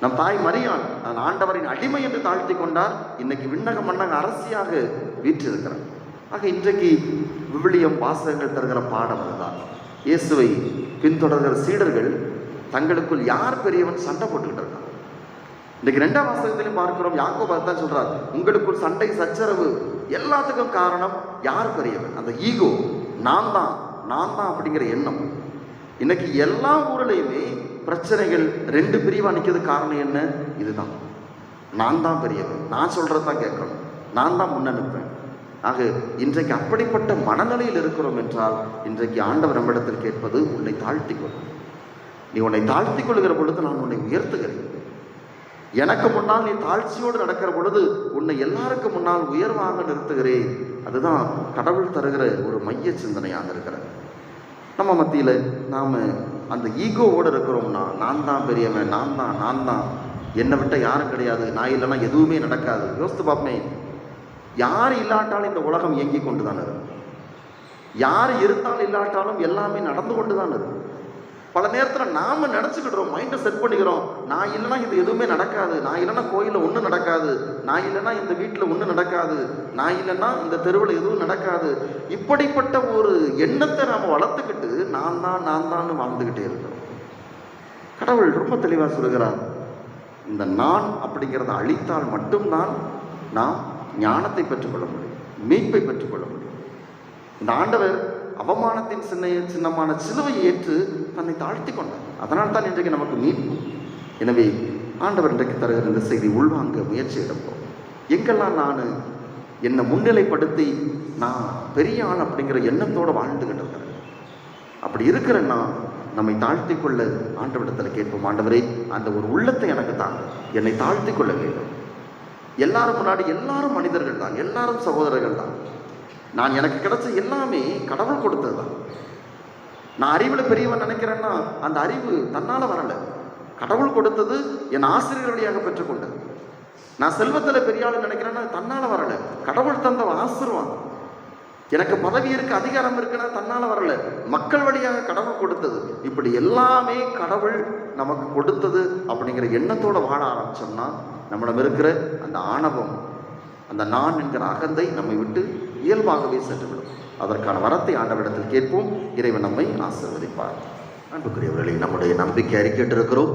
நம் தாய் மரியாள் நான் ஆண்டவரின் அடிமை என்று தாழ்த்தி கொண்டார். இன்னைக்கு விண்ணக மன்னக அரசியாக வீற்றிருக்கிறார். ஆக இன்றைக்கு விவிலியம் வாசகங்கள் தருகிற பாடம் அதுதான். இயேசுவை பின்தொடர்கிற சீடர்கள் தங்களுக்குள் யார் பெரியவன் சண்டை போட்டுக்கிட்டு இருக்காங்க. இன்றைக்கு 2ஆம் வாசகத்திலையும் பார்க்கிறோம், யாக்கோபு தான் சொல்றார், உங்களுக்குள் சண்டை சச்சரவு எல்லாத்துக்கும் காரணம் யார் பெரியவன், அந்த ஈகோ, நான் தான் அப்படிங்கிற எண்ணம். இன்னைக்கு எல்லா ஊர்லையுமே பிரச்சனைகள் 2 பிரிவாக நிற்கிறது. காரணம் என்ன? இதுதான், நான் தான் பெரியவன், நான் சொல்கிறது தான் கேட்கணும், நான் தான் முன்ன நிற்பேன். ஆக இன்றைக்கு அப்படிப்பட்ட மனநிலையில் இருக்கிறோம் என்றால் இன்றைக்கு ஆண்டவர் நம்மிடத்தில் கேட்பது, உன்னை தாழ்த்திக்கொள். நீ உன்னை தாழ்த்தி கொள்கிற பொழுது நான் உன்னை உயர்த்துகிறேன். எனக்கு முன்னால் நீ தாழ்ச்சியோடு நடக்கிற பொழுது உன்னை எல்லாருக்கும் முன்னால் உயர்வாக நிறுத்துகிறேன். அதுதான் கடவுள் தருகிற ஒரு மைய சிந்தனையாக இருக்கிறது. நம்ம மத்தியில் நாம் அந்த ஈகோவோடு இருக்கிறோம்னா, நான் தான் பெரியவன், நான் தான் என்னை விட்ட யாரும் கிடையாது, நான் இல்லைன்னா எதுவுமே நடக்காது. யோசித்து பார்ப்போமே, யார் இல்லாட்டாலும் இந்த உலகம் இயங்கி கொண்டு தான் இருக்கும். யார் இருந்தாலும் இல்லாட்டாலும் எல்லாமே நடந்து கொண்டு தான் இருக்கும். பல நேரத்தில் நாம் நினச்சிக்கிடுறோம், மைண்டை செட் பண்ணிக்கிறோம், நான் இல்லைன்னா இது எதுவுமே நடக்காது, நான் இல்லைன்னா கோயிலில் ஒன்றும் நடக்காது, நான் இல்லைன்னா இந்த வீட்டில் ஒன்றும் நடக்காது, நான் இல்லைன்னா இந்த தெருவில் எதுவும் நடக்காது. இப்படிப்பட்ட ஒரு எண்ணத்தை நாம் வளர்த்துக்கிட்டு நான் தான் வாழ்ந்துக்கிட்டே இருக்கிறோம். கடவுள் ரொம்ப தெளிவாக சொல்கிறார், இந்த நான் அப்படிங்கிறத அழித்தால் மட்டும்தான் நாம் ஞானத்தை பெற்றுக்கொள்ள முடியும், மீட்பை பெற்றுக்கொள்ள முடியும். இந்த ஆண்டவர் அவமானத்தின் சின்னமான சிலுவையை ஏற்று தன்னை தாழ்த்தி கொண்டார். அதனால் தான் இன்றைக்கு நமக்கு மீட்பு. எனவே ஆண்டவர் இன்றைக்கு தருகிற இந்த செய்தி உள்வாங்க முயற்சி எடுப்போம். எங்கெல்லாம் நான் என்னை முன்னிலைப்படுத்தி நான் பெரிய ஆள் அப்படிங்கிற எண்ணத்தோடு வாழ்ந்துகிட்டு இருக்கிறேன், அப்படி இருக்கிறேன்னா நம்மை தாழ்த்தி கொள்ள ஆண்டவரிடத்தில் கேட்போம். ஆண்டவரே, அந்த ஒரு உள்ளத்தை எனக்கு தான், என்னை தாழ்த்தி கொள்ள வேண்டும். எல்லாரும் முன்னாடி எல்லாரும் மனிதர்கள் தான், எல்லாரும் சகோதரர்கள் தான். நான் எனக்கு கிடைச்ச எல்லாமே கடவுள் கொடுத்தது தான். நான் அறிவில் பெரியவன் நினைக்கிறேன்னா அந்த அறிவு தன்னால் வரலை, கடவுள் கொடுத்தது, என் ஆசிரியர் வழியாக பெற்றுக்கொண்டது. நான் செல்வத்தில் பெரியாள் நினைக்கிறேன்னா தன்னால் வரலை, கடவுள் தந்த ஆசீர்வாதம். எனக்கு பதவி இருக்கு, அதிகாரம் இருக்குன்னா தன்னால் வரலை, மக்கள் வழியாக கடவுள் கொடுத்தது. இப்படி எல்லாமே கடவுள் நமக்கு கொடுத்தது அப்படிங்கிற எண்ணத்தோடு வாழ ஆரம்பிச்சோம்னா நம்மிடம் இருக்கிற அந்த ஆணவம், அந்த நான் என்கிற அகந்தை நம்மை விட்டு இயல்பாகவே சென்றுவிடும். அதற்கான வரத்தை ஆண்டவரிடத்தில் கேட்போம். இறைவன் நம்மை ஆசீர்வதிப்பார். அன்புக்குரியவர்களை, நம்முடைய நம்பிக்கை அறிக்கையிட்டிருக்கிறோம்.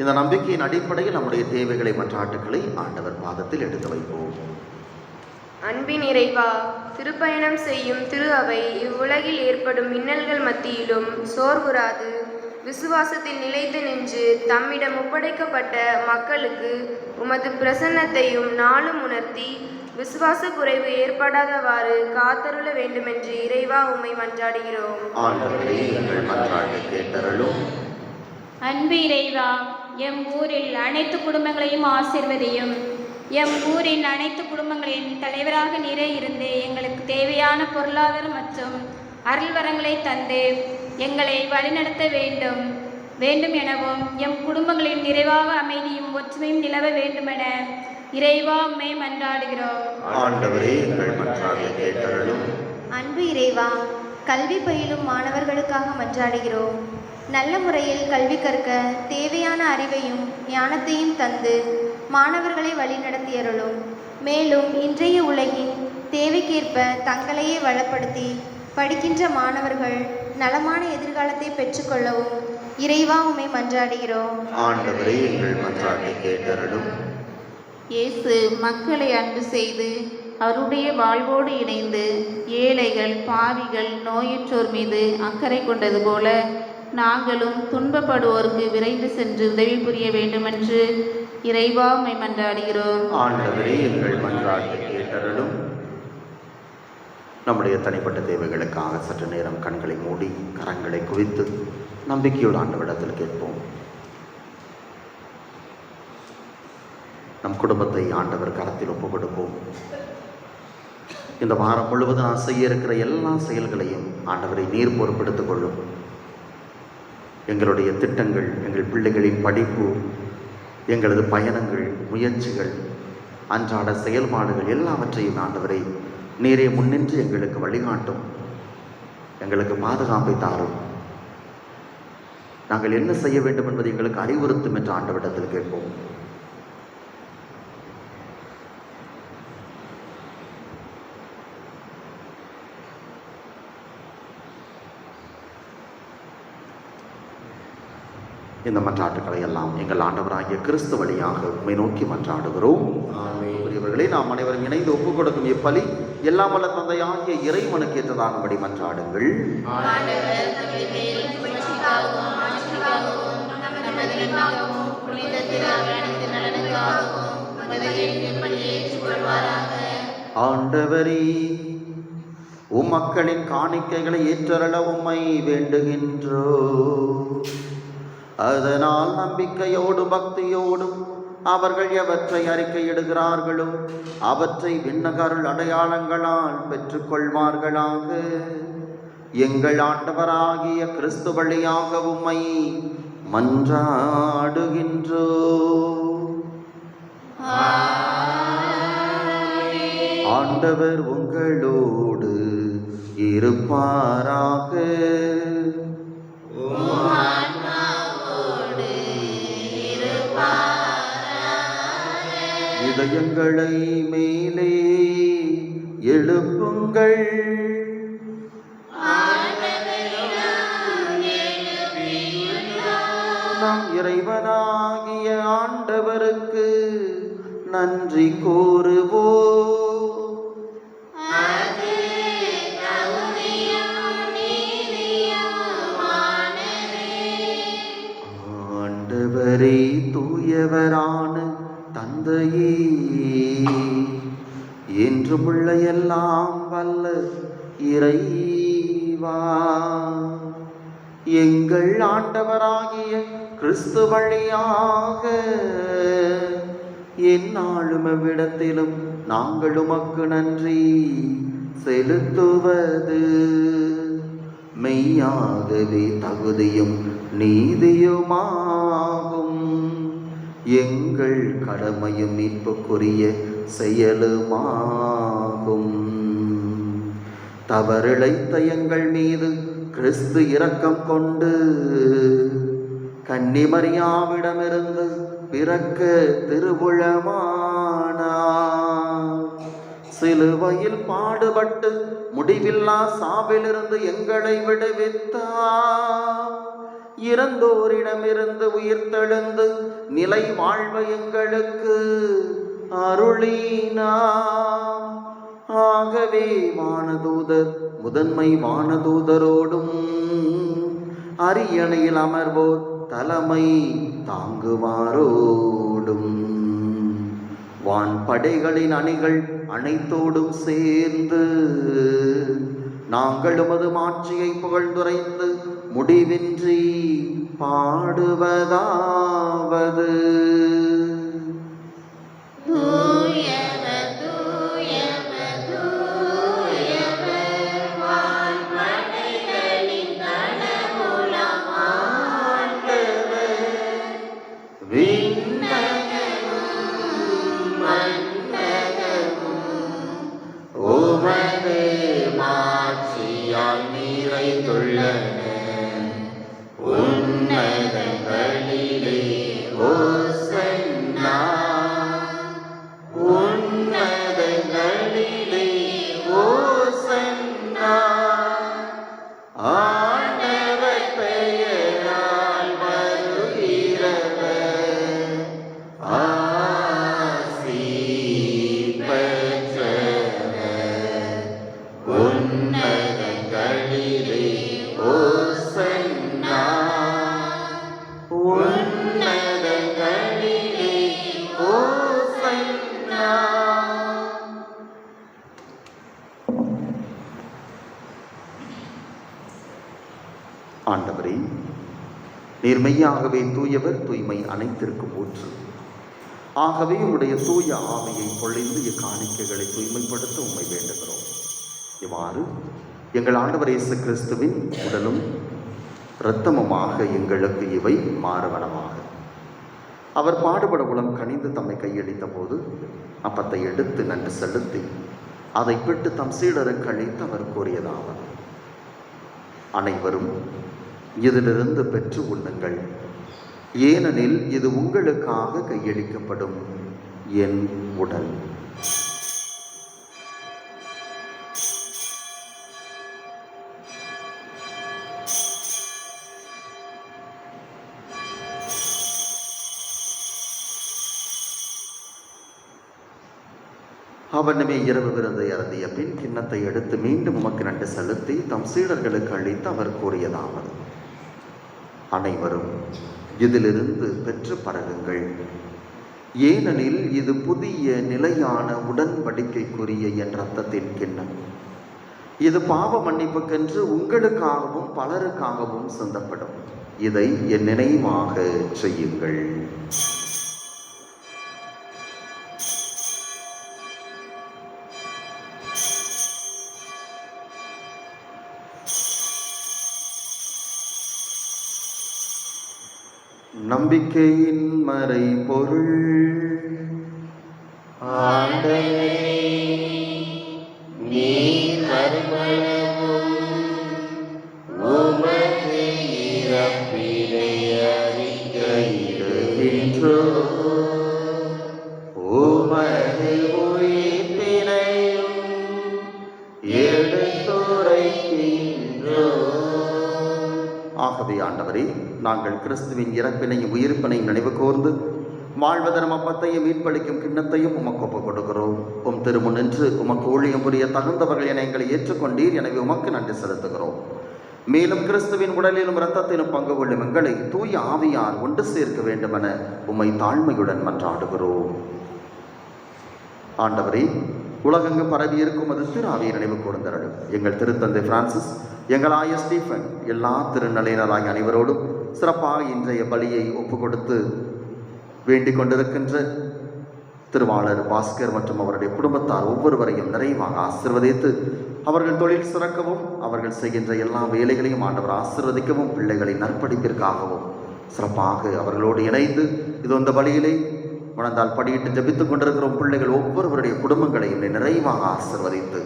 இந்த நம்பிக்கையின் அடிப்படையில் நம்முடைய தேவைகளை, மன்றாட்டுக்களை ஆண்டவர் பாதத்தில் எடுத்து வைப்போம். அன்பின் இறைவா, திருப்பயணம் செய்யும் திரு அவை இவ்வுலகில் ஏற்படும் இன்னல்கள் மத்தியிலும் சோர்வுறாது விசுவாசத்தில் நிலைத்து நின்று தம்மிடம் ஒப்படைக்கப்பட்ட மக்களுக்கு உமது பிரசன்னத்தையும் நாளும் உணர்த்தி விசுவாச குறைவு ஏற்படாதவாறு காத்தருள வேண்டுமென்று இறைவா உம்மை மன்றாடுகிறோம். அன்பு இறைவா, எம் ஊரில் அனைத்து குடும்பங்களையும் ஆசீர்வதியும். எம் ஊரின் அனைத்து குடும்பங்களின் தலைவராக நீரே இருந்து எங்களுக்கு தேவையான பொருளாதார மற்றும் அருள்வரங்களை தந்து எங்களை வழிநடத்த வேண்டும் எனவும் எம் குடும்பங்களின் நிறைவாக அமைதியும் ஒற்றுமையும் நிலவ வேண்டுமென இறைவா உம்மை மன்றாடுகிறோம். அன்பு இறைவா, கல்வி பயிலும் மாணவர்களுக்காக மன்றாடுகிறோம். நல்ல முறையில் கல்வி கற்க தேவையான அறிவையும் ஞானத்தையும் தந்து மாணவர்களை வழிநடத்தியருளும். மேலும் இன்றைய உலகின் தேவைக்கேற்ப தங்களையே வளப்படுத்தி படிக்கின்ற மாணவர்கள் நலமான எதிர்காலத்தை பெற்றுக்கொள்ளவும் இறைவா உம்மை மன்றாடுகிறோம். ஆண்டவரே, எங்கள் மன்றாட்டை கேட்டருளும். இயேசு மக்களை அன்பு செய்து அவருடைய வாழ்வோடு இணைந்து ஏழைகள், பாவிகள், நோயுற்றோர் மீது அக்கறை கொண்டது போல நாங்களும் துன்பப்படுவோருக்கு விரைந்து சென்று உதவி புரிய வேண்டுமென்று இறைவா உம்மை மன்றாடுகிறோம். ஆண்டவரே, எங்கள் மன்றாட்டை கேட்டருளும். நம்முடைய தனிப்பட்ட தேவைகளுக்காக சற்று நேரம் கண்களை மூடி கரங்களை குவித்து நம்பிக்கையோடு ஆண்டவரிடத்தில் கேட்போம். நம் குடும்பத்தை ஆண்டவர் கரத்தில் ஒப்புக் கொடுப்போம். இந்த வாரம் முழுவதும் நான் செய்ய இருக்கிற எல்லா செயல்களையும் ஆண்டவரை நீர் பொறுப்பெடுத்துக் கொள்ளும். எங்களுடைய திட்டங்கள், எங்கள் பிள்ளைகளின் படிப்பு, எங்களது பயணங்கள், முயற்சிகள், அன்றாட செயல்பாடுகள் எல்லாவற்றையும் ஆண்டவரை நீரே முன்னின்று எங்களுக்கு வழிகாட்டும். எங்களுக்கு பாதுகாப்பை தாரும். நாங்கள் என்ன செய்ய வேண்டும் என்பதை எங்களுக்கு அறிவுறுத்தும் என்று ஆண்டவரிடத்தில் கேட்போம். இந்த மன்றாட்டுக்களை எல்லாம் எங்கள் ஆண்டவராகிய கிறிஸ்து வழியாக உம்மை நோக்கி மன்றாடுகிறோம். இவர்களை நாம் அனைவரும் இணைந்து ஒப்புக் கொடுக்கும் இப்பலி எல்லாம் வல்ல தந்தையாகிய இறைவனுக்கு ஏற்றதாகும்படி மன்றாடுங்கள். ஆண்டவரே, உம் மக்களின் காணிக்கைகளை ஏற்றருள உம்மை வேண்டுகின்றோ. அதனால் நம்பிக்கையோடும் பக்தியோடும் அவர்கள் எவற்றை அறிக்கையிடுகிறார்களோ அவற்றை விண்ணகருள் அடையாளங்களால் பெற்றுக்கொள்வார்களாக. எங்கள் ஆண்டவராகிய கிறிஸ்து வழியாக உம்மை மன்றாடுகின்றோ. ஆண்டவர் உங்களோடு இருப்பாராக. இதயங்களை மேலே எழுப்புங்கள். நம் இறைவனாகிய ஆண்டவருக்கு நன்றி கூறுவோம். ஆண்டவரே, தூயவரான தந்தையே, என்றுமுள்ள எல்லாம் வல்ல இறைவா, எங்கள் ஆண்டவராகிய கிறிஸ்து வழியாக எந்நாளும் எவ்விடத்திலும் நாங்கள் உமக்கு நன்றி செலுத்துவது மெய்யாகவே தகுதியும் நீதியுமாகும். எங்கள் கடமையும் மீட்புக்குரிய செயலுமாகும். தவறிழைத்த எங்கள் மீது கிறிஸ்து இரக்கம் கொண்டு கன்னிமரியாவிடமிருந்து பிறக்க திருவுளமானார். சிலுவையில் பாடுபட்டு முடிவில்லா சாவிலிருந்து எங்களை விடுவித்தார். இறந்தோரிடமிருந்து உயிர்த்தெழுந்து நிலை வாழ்வை எங்களுக்கு அருளினார். ஆகவே வானதூதர் முதன்மை வானதூதரோடும் அரியணையில் அமர்வோர் தலைமை தாங்குவாரோடும் வான்படைகளின் அணிகள் அனைத்தோடும் சேர்ந்து நாங்கள் உமது மாட்சியை புகழ்ந்துரைத்து முடிவின்றி பாடுவதாவது. ஆண்டவரே, நீர் மெய்யாகவே தூயவர், தூய்மை அனைத்திற்கும் ஊற்று. ஆகவே உம்முடைய தூய ஆவியை பொழிந்து இக்காணிக்கைகளை தூய்மைப்படுத்த உம்மை வேண்டுகிறோம். இவ்வாறு எங்கள் ஆண்டவர் இயேசு கிறிஸ்துவின் உடலும் இரத்தமுமாக எங்களுக்கு இவை மாறுவனமாக. அவர் பாடுபட உளம் கனிந்து தம்மை கையளித்த போது அப்பத்தை எடுத்து நன்றி செலுத்தி அதை பிட்டு தம் சீடருக்கு அளித்து அவர் கூறியதாவது: அனைவரும் இதிலிருந்து பெற்று உண்ணுங்கள், ஏனெனில் இது உங்களுக்காக கையளிக்கப்படும் என் உடல். அவனமே இரவு விருந்தை அருந்திய பின் கிண்ணத்தை எடுத்து மீண்டும் உமக்கு நன்றி செலுத்தி தம் சீடர்களுக்கு அளித்து அவர் கூறியதாவது: அனைவரும் இதிலிருந்து பெற்று பருகுங்கள், ஏனெனில் இது புதிய நிலையான உடன்படிக்கைக்குரிய என் இரத்தத்தின் கிண்ணம். இது பாவ மன்னிப்புக்கென்று உங்களுக்காகவும் பலருக்காகவும் சிந்தப்படும். இதை என் நினைவாக செய்யுங்கள். நம்பிக்கையின் மறை பொருள். ஆண்டவரே, நீர் வருமளவும் உமது இறப்பினை அறிக்கையிடுகின்றோம், உமது உயிர்ப்பினையும் எடுத்துரைக்கின்றோம். ஆகவே ஆண்டவரே, நாங்கள் கிறிஸ்துவின் இறப்பினையும் உயிர்ப்பினையும் நினைவு கூர்ந்து வாழ்வதரும் அப்பத்தையும் மீட்பளிக்கும் கிண்ணத்தையும் உமக்கு ஒப்புக் கொடுக்கிறோம். உம் திருமுன் நின்று உமக்கு ஊழியம் புரிய தகுந்தவர்கள் என எங்களை ஏற்றுக்கொண்டீர். எனவே உமக்கு நன்றி செலுத்துகிறோம். மேலும் கிறிஸ்துவின் உடலிலும் இரத்தத்திலும் பங்கு கொள்ளும் எங்களை தூய ஆவியார் ஒன்று சேர்க்க வேண்டுமென உம்மை தாழ்மையுடன் மன்றாடுகிறோம். ஆண்டவரே, உலகெங்கும் பரவி இருக்கும் அது திரு ஆவியை நினைவு கூர்ந்தருளும். எங்கள் திருத்தந்தை பிரான்சிஸ், எங்கள் ஆய ஸ்டீஃபன், எல்லா திருநிலையினராகிய அனைவரோடும் சிறப்பாக இன்றைய பலியை ஒப்புக் கொடுத்து வேண்டிக் கொண்டிருக்கின்ற திருவாளர் பாஸ்கர் மற்றும் அவருடைய குடும்பத்தார் ஒவ்வொருவரையும் நிறைவாக ஆசீர்வதித்து அவர்கள் தொழில் சிறக்கவும் அவர்கள் செய்கின்ற எல்லா வேலைகளையும் ஆண்டவர் ஆசீர்வதிக்கவும் பிள்ளைகளின் நற்படிப்பிற்காகவும் சிறப்பாக அவர்களோடு இணைந்து இது அந்த பலியிலே உணர்ந்தால் படியிட்டு ஜபித்துக் கொண்டிருக்கிறோம். பிள்ளைகள் ஒவ்வொருவருடைய குடும்பங்களையும் நிறைவாக ஆசீர்வதித்து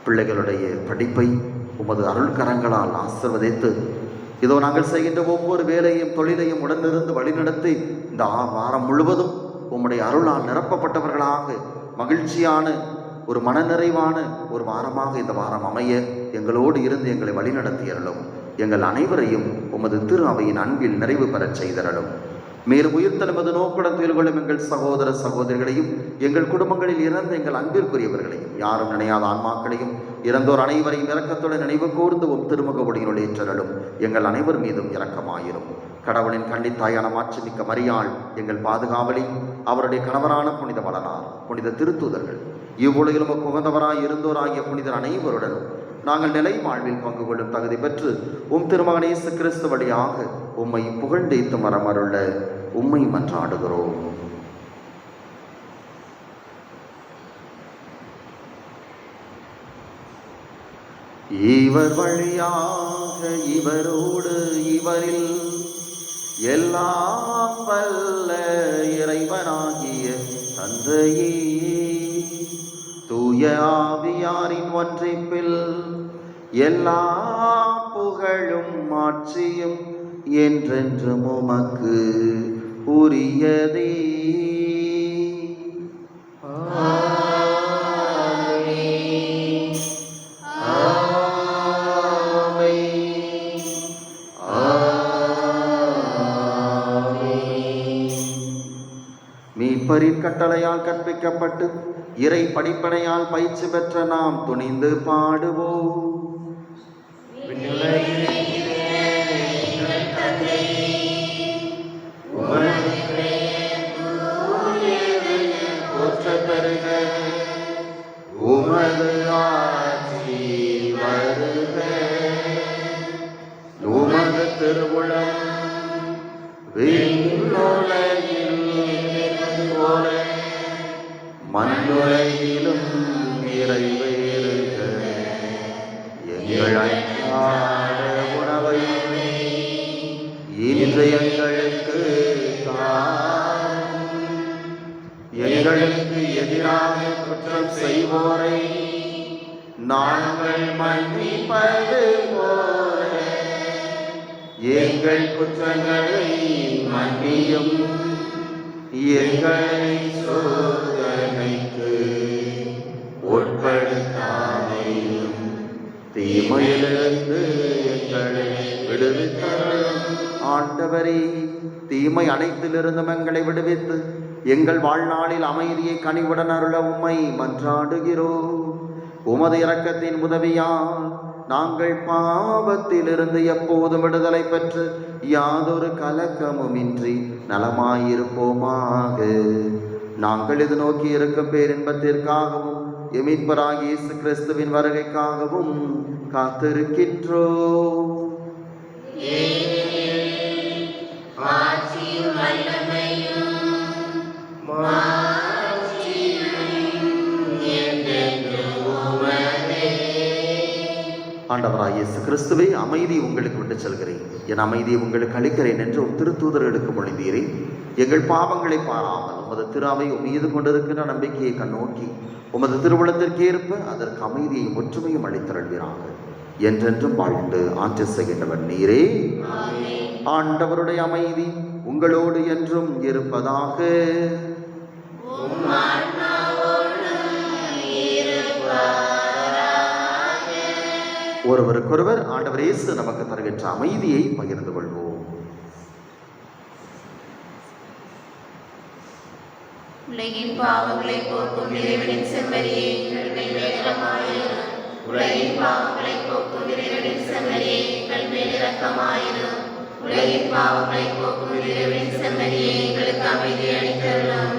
பிள்ளைகளுடைய படிப்பை உமது அருள் கரங்களால் ஆசீர்வதித்து இதோ நாங்கள் செய்கின்ற ஒவ்வொரு வேலையும் தொழிலையும் உடனிருந்து வழிநடத்தி இந்த வாரம் முழுவதும் உம்முடைய அருளால் நிரப்பப்பட்டவர்களாக மகிழ்ச்சியான ஒரு மனநிறைவான ஒரு வாரமாக இந்த வாரம் அமைய எங்களோடு இருந்து எங்களை வழிநடத்தியறலும். எங்கள் அனைவரையும் உமது திரு அவையின் அன்பில் நிறைவு பெறச் செய்தரலும். மேலும் உயிர்த்தெழுமது நோக்குடன் துயில் கொள்ளும் எங்கள் சகோதர சகோதரிகளையும் எங்கள் குடும்பங்களில் இறந்த எங்கள் அன்பிற்குரியவர்களையும் யாரும் நினையாத ஆன்மாக்களையும் இறந்தோர் அனைவரையும் இரக்கத்துடன் நினைவு கூர்ந்து திருமுக ஒளியினுள் ஏற்றலும். எங்கள் அனைவர் மீதும் இரக்கமாயிரும். கடவுளின் கன்னித்தாயான மாட்சிமிக்க மரியாள் எங்கள் பாதுகாவலி, அவருடைய கணவரான புனித வளனார், புனித திருத்தூதர்கள், இவ்வுலகிலும் உகந்தவராய் இருந்தோராகிய புனிதர் அனைவருடனும் நாங்கள் நிலை வாழ்வில் பங்கு கொள்ளும் தகுதி பெற்று திருமகன் இயேசு கிறிஸ்து வழியாக உம்மை புகழ்ந்தேத்து மரமருள்ள உம்மை மன்றாடுகிறோம். இவர் வழியாக இவரோடு இவரில் எல்லாம் வல்ல இறைவனாகிய தந்தையே, தூய ஆவியாரின் ஒன்றிப்பில் எல்லா புகழும் ஆட்சியும் என்றென்றும் உமக்கு உரியதே. மீட்பரின் கட்டளையால் கற்பிக்கப்பட்டு இறை படிப்பனையால் பயிற்சி பெற்ற நாம் துணிந்து பாடுவோம். உமது ஆட்சி வருக, உமது அன்றாட உணவை இன்று எங்களுக்கு தாரும். எங்களுக்கு எதிராக குற்றம் செய்வோரை நாங்கள் மன்னிப்பது போல எங்கள் குற்றங்களை மன்னியும். எங்களை சோதனைக்கு உட்படுத்தாமையும் தீமையிலிருந்து எங்களை விடுவித்தருளும். ஆண்டவரே, தீமை அனைத்திலிருந்தும் எங்களை விடுவித்து எங்கள் வாழ்நாளில் அமைதியை கனிவுடன் அருள உம்மை மன்றாடுகிறோம். உமது இரக்கத்தின் உதவியால் நாங்கள் பாவத்திலிருந்து எப்போதும் விடுதலை பெற்று யாதொரு கலக்கமுமின்றி நலமாயிருப்போமாக. நாங்கள் இது நோக்கி இருக்கும் பேரின்பத்திற்காகவும் மீட்பராகிய இயேசு கிறிஸ்துவின் வருகைக்காகவும் காத்திருக்கின்றோம். ஆண்டவராகிய இயேசு கிறிஸ்துவே, அமைதி உங்களுக்கு விட்டு செல்கிறேன், என் அமைதியை உங்களுக்கு அளிக்கிறேன் என்று திருத்தூதர்களுக்கு மொழிந்தீரே. எங்கள் பாவங்களை பாராமல் உமது திருவை மீது கொண்டிருக்கின்ற நம்பிக்கையை கண்ணோக்கி உமது திருவுளத்திற்கு ஏற்ப அதற்கு அமைதியை ஒற்றுமையும் அளித்தருள்வீராக. என்றென்றும் வாழ்ந்து ஆட்சி செய்கின்றவர் நீரே. ஆண்டவருடைய அமைதி உங்களோடு என்றும் இருப்பதாக. ஒருவருக்கொருவர் ஆண்டவர் இயேசு நமக்கு தருகின்ற அமைதியை பகிர்ந்து கொள்வோம். உலகின் பாவங்களை போக்கும் இறைவனின் செம்மறியே, எங்கள் மேல் இரக்கமாயிரும். உலகின் பாவங்களை போக்கும் இறைவனின் செம்மறியே, எங்கள் மேல் இரக்கமாயிரும். உலகின் பாவங்களை போக்கும் இறைவனின் செம்மறியே, எங்களுக்கு அமைதி அளித்தருளும்.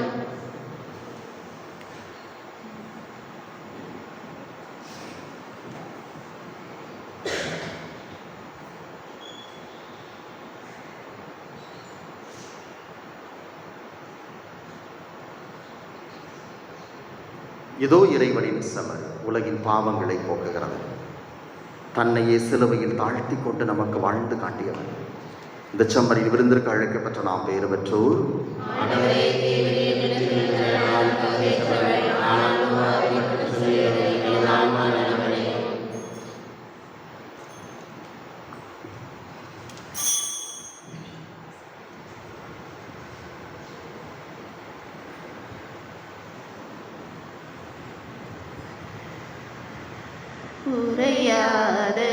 இதோ இறைவனின் செம்மறி உலகின் பாவங்களை போக்குகிறது. தன்னையே சிலுவையில் தாழ்த்தி கொண்டு நமக்கு வாழ்ந்து காட்டியவர். இந்த செம்மறியின் விருந்திற்கு அழைக்கப்பட்ட நாம் பேறு பெற்றோர்.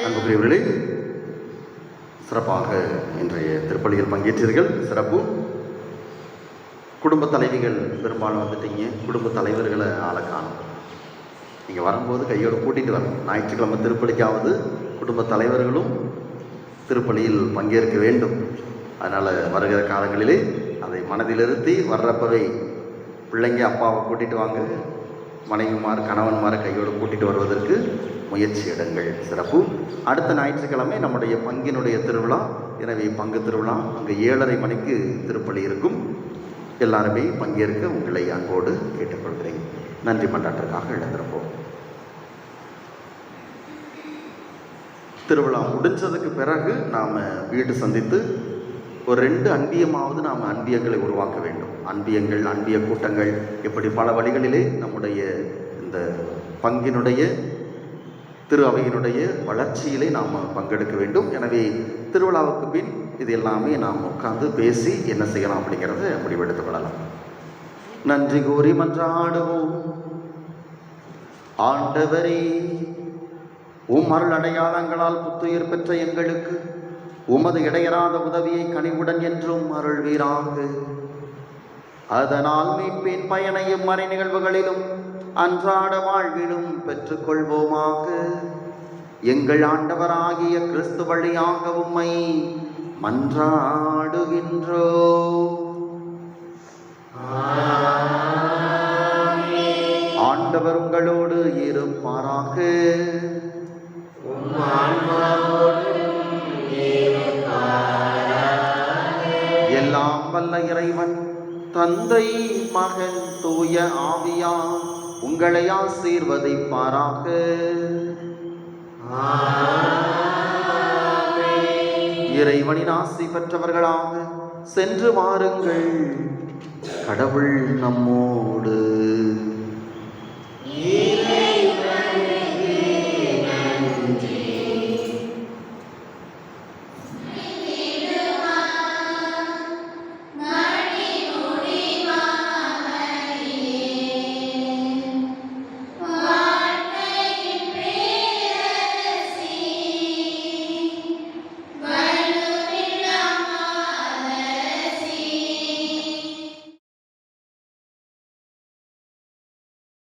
அன்புக்குரியவர்களே, சிறப்பாக இன்றைய திருப்பலியில் பங்கேற்றீர்கள். சிறப்பு. குடும்ப தலைவிகள் பெரும்பாலும் வந்துட்டீங்க. குடும்ப தலைவர்களை ஆளை காணும். நீங்கள் வரும்போது கையோடு கூட்டிகிட்டு வரணும். ஞாயிற்றுக்கிழமை திருப்பலிக்காவது குடும்ப தலைவர்களும் திருப்பலியில் பங்கேற்க வேண்டும். அதனால் வருகிற காலங்களிலே அதை மனதில் இருத்தி வர்றப்பவே பிள்ளைங்க அப்பாவை கூட்டிகிட்டு வாங்க, மனைவிமார் கணவன்மாரை கையோடு கூட்டிகிட்டு வருவதற்கு முயற்சி எடுங்கள். சிறப்பு. அடுத்த ஞாயிற்றுக்கிழமை நம்முடைய பங்கினுடைய திருவிழா. எனவே பங்கு திருவிழா அங்கே 7:30 மணிக்கு திருப்பலி இருக்கும். எல்லாருமே பங்கேற்க உங்களை அன்போடு கேட்டுக்கொள்கிறேன். நன்றி மன்றாட்டிற்காக எழுந்திருப்போம். திருவிழா முடிஞ்சதுக்கு பிறகு நாம் வீடு சந்தித்து ஒரு 2 அன்பியமாவது நாம் அன்பியங்களை உருவாக்க வேண்டும். அன்பியங்கள், அன்பிய கூட்டங்கள், இப்படி பல வழிகளிலே நம்முடைய இந்த பங்கினுடைய திரு அவையினுடைய வளர்ச்சியிலே நாம் பங்கெடுக்க வேண்டும். எனவே திருவிழாவுக்கு பின் இது எல்லாமே நாம் உட்கார்ந்து பேசி என்ன செய்யலாம் அப்படிங்கிறத முடிவெடுத்து கொள்ளலாம். நன்றி கூறி மன்றாடுவோம். ஆண்டவரே, உம் அருள் அடையாளங்களால் புத்துயிர் பெற்ற எங்களுக்கு உமது இடையராத உதவியை கனிவுடன் என்றும் அருள்வீராக. அதனால் மீட்பின் பயனையும் மறை நிகழ்வுகளிலும் அன்றாட வாழ்விலும் பெற்றுக்கொள்வோமாக. எங்கள் ஆண்டவராகிய கிறிஸ்து வழியாக உம்மை மன்றாடுகின்றோம். ஆண்டவர் உங்களோடு இருப்பாராக. எல்லாம் வல்ல இறைவன் தந்தை, மகன், தூய ஆவியார் உங்களை ஆசீர்வதிப்பாராக. இறைவனின் ஆசி பெற்றவர்களாக சென்று வாருங்கள். கடவுள் நம்மோடு.